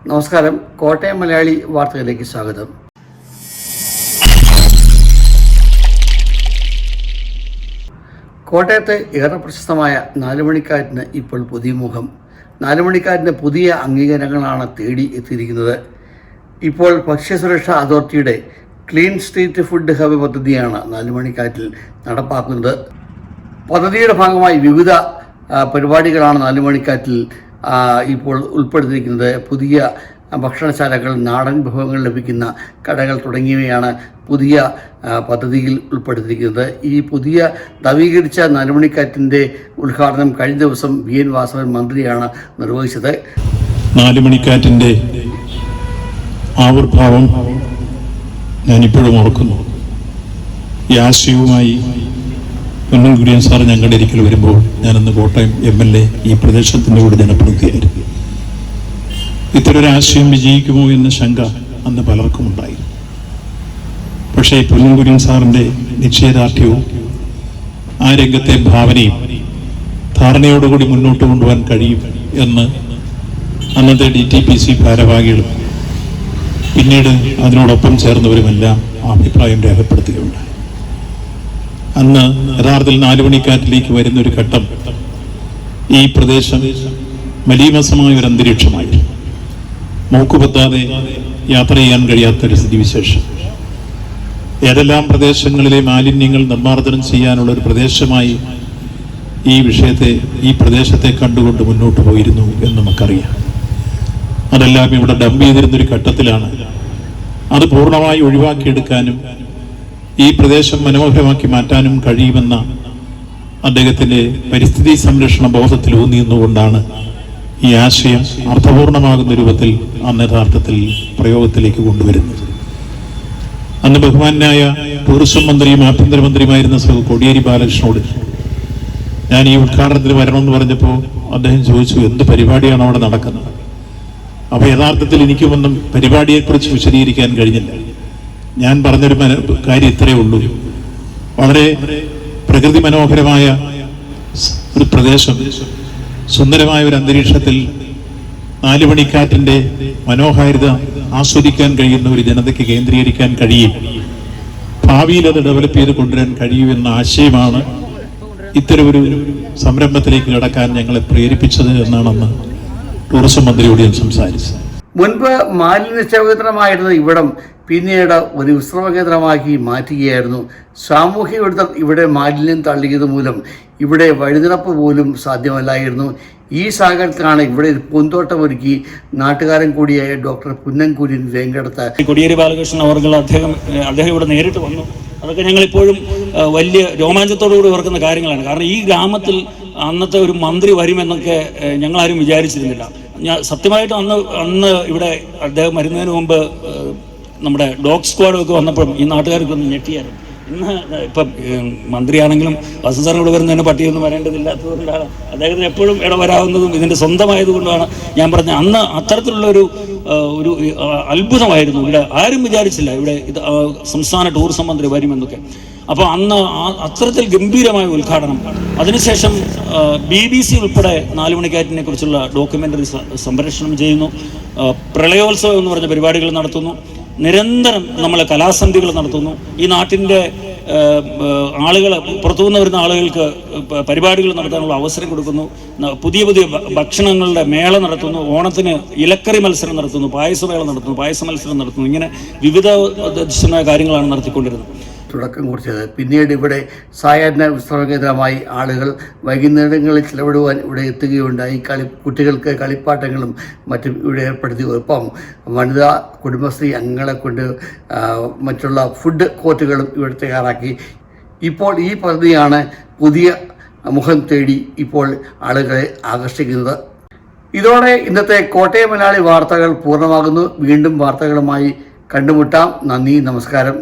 നമസ്കാരം. കോട്ടയം മലയാളി വാർത്തകളിലേക്ക് സ്വാഗതം. കോട്ടയത്തെ ഏറെ പ്രശസ്തമായ നാലുമണിക്കാറ്റിന് ഇപ്പോൾ പുതിയ മുഖം. നാലുമണിക്കാറ്റിന് പുതിയ അംഗീകാരങ്ങളാണ് തേടി എത്തിയിരിക്കുന്നത്. ഇപ്പോൾ ഭക്ഷ്യസുരക്ഷാ അതോറിറ്റിയുടെ ക്ലീൻ സ്ട്രീറ്റ് ഫുഡ് ഹബ് പദ്ധതിയാണ് നാലുമണിക്കാറ്റിൽ നടപ്പാക്കുന്നത്. പദ്ധതിയുടെ ഭാഗമായി വിവിധ പരിപാടികളാണ് നാലുമണിക്കാറ്റിൽ ഇപ്പോൾ ഉൾപ്പെടുത്തിയിരിക്കുന്നത്. പുതിയ ഭക്ഷണശാലകൾ, നാടൻ വിഭവങ്ങൾ ലഭിക്കുന്ന കടകൾ തുടങ്ങിയവയാണ് പുതിയ പദ്ധതിയിൽ ഉൾപ്പെടുത്തിയിരിക്കുന്നത്. ഈ പുതിയ നവീകരിച്ച നാലുമണിക്കാറ്റിൻ്റെ ഉദ്ഘാടനം കഴിഞ്ഞ ദിവസം VN വാസവൻ മന്ത്രിയാണ് നിർവഹിച്ചത്. നാലുമണിക്കാറ്റിൻ്റെ ആവിർഭാവം ഞാനിപ്പോഴും ഓർക്കുന്നു. ഈ ആശയവുമായി പൊന്നൻ കുര്യൻ സാർ ഞങ്ങളുടെ ഒരിക്കൽ വരുമ്പോൾ ഞാനന്ന് കോട്ടയം MLA ഈ പ്രദേശത്തിൻ്റെ കൂടെ ജനപ്രതിനിധിയായിരുന്നു. ഇത്തരൊരു ആശയം വിജയിക്കുമോ എന്ന ശങ്ക അന്ന് പലർക്കും ഉണ്ടായി. പക്ഷേ പൊന്നൻ കുര്യൻ സാറിൻ്റെ നിശ്ചയദാർഢ്യവും ആ രംഗത്തെ ഭാവനയും ധാരണയോടുകൂടി മുന്നോട്ട് കൊണ്ടുപോകാൻ കഴിയും എന്ന് അന്നത്തെ DTPC ഭാരവാഹികളും പിന്നീട് അതിനോടൊപ്പം ചേർന്നവരുമെല്ലാം അഭിപ്രായം രേഖപ്പെടുത്തുകയുണ്ടായി. അന്ന് യഥാർത്ഥത്തിൽ നാലുമണിക്കാറ്റിലേക്ക് വരുന്നൊരു ഘട്ടം ഈ പ്രദേശം മലീമസമായ ഒരു അന്തരീക്ഷമായി, മൂക്കുപൊത്താതെ യാത്ര ചെയ്യാൻ കഴിയാത്തൊരു സ്ഥിതിവിശേഷം, ഏതെല്ലാം പ്രദേശങ്ങളിലെ മാലിന്യങ്ങൾ നിർമ്മാർജ്ജനം ചെയ്യാനുള്ള ഒരു പ്രദേശമായി ഈ പ്രദേശത്തെ കണ്ടുകൊണ്ട് മുന്നോട്ട് പോയിരുന്നു എന്ന് നമുക്കറിയാം. അതെല്ലാം ഇവിടെ ഡംപ് ചെയ്തിരുന്നൊരു ഘട്ടത്തിലാണ് അത് പൂർണ്ണമായി ഒഴിവാക്കിയെടുക്കാനും ഈ പ്രദേശം മനോഹരമാക്കി മാറ്റാനും കഴിയുമെന്ന അദ്ദേഹത്തിൻ്റെ പരിസ്ഥിതി സംരക്ഷണ ബോധത്തിൽ ഊന്നിയെന്നുകൊണ്ടാണ് ഈ ആശയം അർത്ഥപൂർണമാകുന്ന രൂപത്തിൽ അന്ന് യഥാർത്ഥത്തിൽ പ്രയോഗത്തിലേക്ക് കൊണ്ടുവരുന്നത്. അന്ന് ബഹുമാനായ ടൂറിസം മന്ത്രിയും ആഭ്യന്തരമന്ത്രിയുമായിരുന്ന കോടിയേരി ബാലകൃഷ്ണനോട് ഞാൻ ഈ ഉദ്ഘാടനത്തിന് വരണമെന്ന് പറഞ്ഞപ്പോൾ അദ്ദേഹം ചോദിച്ചു, എന്ത് പരിപാടിയാണ് അവിടെ നടക്കുന്നത്? അപ്പോൾ യഥാർത്ഥത്തിൽ എനിക്കുമൊന്നും പരിപാടിയെക്കുറിച്ച് വിശദീകരിക്കാൻ കഴിഞ്ഞില്ല. ഞാൻ പറഞ്ഞൊരു കാര്യം ഇത്രയേ ഉള്ളൂ. വളരെ പ്രകൃതി മനോഹരമായ ഒരു പ്രദേശം, സുന്ദരമായ ഒരു അന്തരീക്ഷത്തിൽ നാലുമണിക്കാറ്റിൻ്റെ മനോഹാരിത ആസ്വദിക്കാൻ കഴിയുന്ന ഒരു ജനതയ്ക്ക് കേന്ദ്രീകരിക്കാൻ കഴിയും, ഭാവിയിൽ അത് ഡെവലപ്പ് ചെയ്ത് കൊണ്ടുവരാൻ കഴിയുമെന്ന ആശയമാണ് ഇത്തരമൊരു സംരംഭത്തിലേക്ക് കടക്കാൻ ഞങ്ങളെ പ്രേരിപ്പിച്ചത് എന്നാണെന്ന് ടൂറിസം മന്ത്രിയോട് ഞാൻ സംസാരിച്ചത്. മുൻപ് മാലിന്യ നിക്ഷേപകേന്ദ്രമായിരുന്ന ഇവിടം പിന്നീട് ഒരു വിശ്രമ കേന്ദ്രമാക്കി മാറ്റുകയായിരുന്നു. സാമൂഹ്യ വിരുദ്ധർ ഇവിടെ മാലിന്യം തള്ളിയത് മൂലം ഇവിടെ വഴിനിറപ്പ് പോലും സാധ്യമല്ലായിരുന്നു. ഈ സാഹചര്യത്തിലാണ് ഇവിടെ പൂന്തോട്ടം ഒരുക്കി നാട്ടുകാരൻ കൂടിയായ ഡോക്ടർ പുന്നൻ കുര്യൻ വേങ്കടത്ത്. കോടിയേരി ബാലകൃഷ്ണൻ അദ്ദേഹം ഇവിടെ നേരിട്ട് വന്നു. അതൊക്കെ ഞങ്ങളിപ്പോഴും വലിയ രോമാഞ്ചത്തോടുകൂടി ഓർക്കുന്ന കാര്യങ്ങളാണ്. കാരണം ഈ ഗ്രാമത്തിൽ അന്നത്തെ ഒരു മന്ത്രി വരുമെന്നൊക്കെ ഞങ്ങളാരും വിചാരിച്ചിരുന്നില്ല. സത്യമായിട്ടും അന്ന് ഇവിടെ അദ്ദേഹം വരുന്നതിന് മുമ്പ് നമ്മുടെ ഡോഗ് സ്ക്വാഡൊക്കെ വന്നപ്പോഴും ഈ നാട്ടുകാർക്ക് ഒന്ന് ഞെട്ടിയായിരുന്നു. ഇന്ന് ഇപ്പം മന്ത്രിയാണെങ്കിലും വസന്തസാറിന് ഇവിടെ വരുന്നതിന് പട്ടിയൊന്നും വരേണ്ടതില്ലാത്തതുകൊണ്ടാണ് അദ്ദേഹത്തിന് എപ്പോഴും ഇടവരാവുന്നതും ഇതിൻ്റെ സ്വന്തമായതുകൊണ്ടാണ് ഞാൻ പറഞ്ഞത്. അന്ന് അത്തരത്തിലുള്ളൊരു അത്ഭുതമായിരുന്നു. ഇവിടെ ആരും വിചാരിച്ചില്ല ഇവിടെ സംസ്ഥാന ടൂറിസം മന്ത്രി വരുമെന്നൊക്കെ. അപ്പോൾ അന്ന് അത്തരത്തിൽ ഗംഭീരമായ ഉദ്ഘാടനം. അതിനുശേഷം BBC ഉൾപ്പെടെ നാലുമണിക്കാറ്റിനെ കുറിച്ചുള്ള ഡോക്യുമെൻ്ററി സംപ്രേഷണം ചെയ്യുന്നു. പ്രളയോത്സവം എന്ന് പറഞ്ഞ പരിപാടികൾ നടത്തുന്നു. നിരന്തരം നമ്മൾ കലാസന്ധികൾ നടത്തുന്നു. ഈ നാട്ടിൻ്റെ ആളുകൾ, പുറത്തുനിന്ന് വരുന്ന ആളുകൾക്ക് പരിപാടികൾ നടത്താനുള്ള അവസരം കൊടുക്കുന്നു. പുതിയ പുതിയ ഭക്ഷണങ്ങളുടെ മേള നടത്തുന്നു. ഓണത്തിന് ഇലക്കറി മത്സരം നടത്തുന്നു, പായസമേള നടത്തുന്നു, പായസ മത്സരം നടത്തുന്നു. ഇങ്ങനെ വിവിധ കാര്യങ്ങളാണ് നടത്തിക്കൊണ്ടിരുന്നത്. തുടക്കം കുറിച്ചത്. പിന്നീട് ഇവിടെ സായാഹ്ന വിശ്രമ കേന്ദ്രമായി ആളുകൾ വൈകുന്നേരങ്ങളിൽ ചിലവിടുവാൻ ഇവിടെ എത്തുകയുണ്ടായി. കുട്ടികൾക്ക് കളിപ്പാട്ടങ്ങളും മറ്റും ഇവിടെ ഏർപ്പെടുത്തി. ഒപ്പം വനിതാ കുടുംബശ്രീ അംഗങ്ങളെ കൊണ്ട് മറ്റുള്ള ഫുഡ് കോർട്ടുകളും ഇവിടെ തയ്യാറാക്കി. ഇപ്പോൾ ഈ പദ്ധതിയാണ് പുതിയ മുഖം തേടി ഇപ്പോൾ ആളുകളെ ആകർഷിക്കുന്നത്. ഇതോടെ ഇന്നത്തെ കോട്ടയം മലയാളി വാർത്തകൾ പൂർണ്ണമാകുന്നു. വീണ്ടും വാർത്തകളുമായി കണ്ടുമുട്ടാം. നന്ദി, നമസ്കാരം.